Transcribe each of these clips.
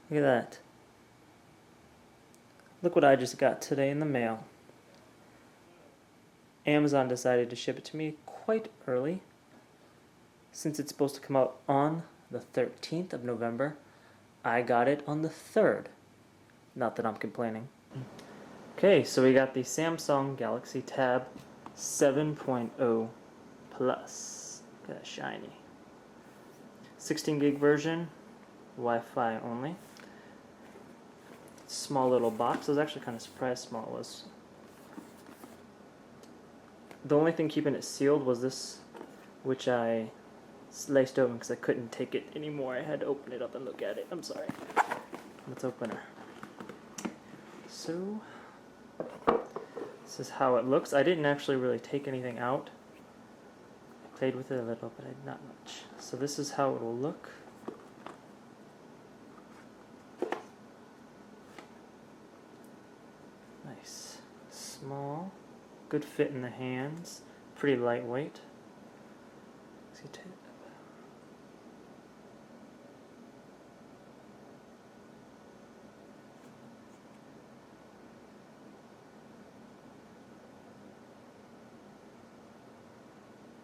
Look at that. Look what I just got today in the mail. Amazon decided to ship it to me quite early. Since it's supposed to come out on the 13th of November, I got it on the 3rd. Not that I'm complaining. Okay, so we got the Samsung Galaxy Tab 7.0 Plus. Look at that shiny. 16 gig version, Wi-Fi only. Small little box. I was actually kind of surprised how small it was. The only thing keeping it sealed was this, which I sliced open because I couldn't take it anymore. I had to open it up and look at it. I'm sorry. Let's open her. So, this is how it looks. I didn't actually really take anything out. I played with it a little, but not much. So this is how it will look. Nice. Small. Good fit in the hands. Pretty lightweight.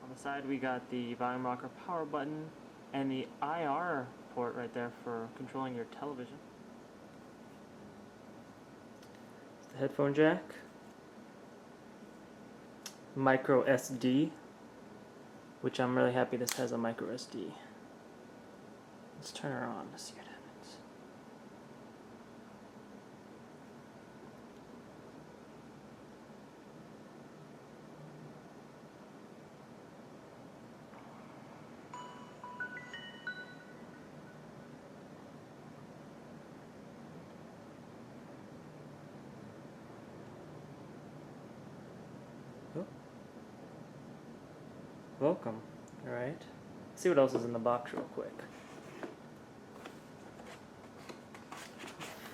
On the side we got the volume rocker power button and the IR port right there for controlling your television. The headphone jack. Micro SD, which I'm really happy this has a micro SD. Let's turn her on to see what happens. Oh. Welcome. Alright. See what else is in the box real quick.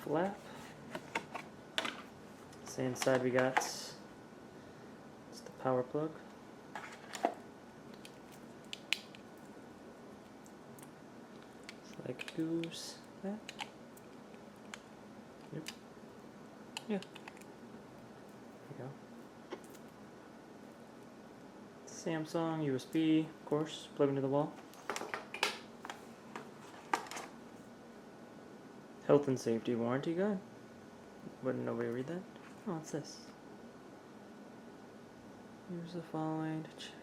Flap. So inside we got it's the power plug. It's like goes that. Yep. Yeah. There we go. Samsung USB, of course, plug into the wall. Health and safety warranty guide. Wouldn't nobody read that? Oh, what's this? Use the following to check.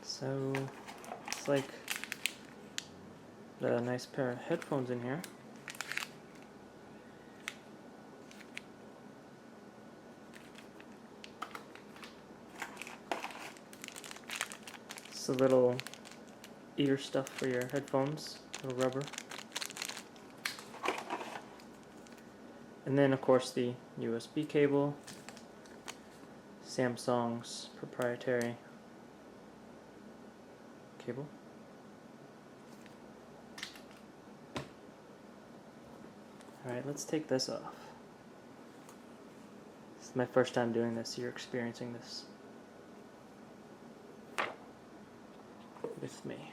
So, it's like a nice pair of headphones in here. It's a little ear stuff for your headphones, little rubber. And then of course the USB cable, Samsung's proprietary cable. Alright, let's take this off. This is my first time doing this, so you're experiencing this with me.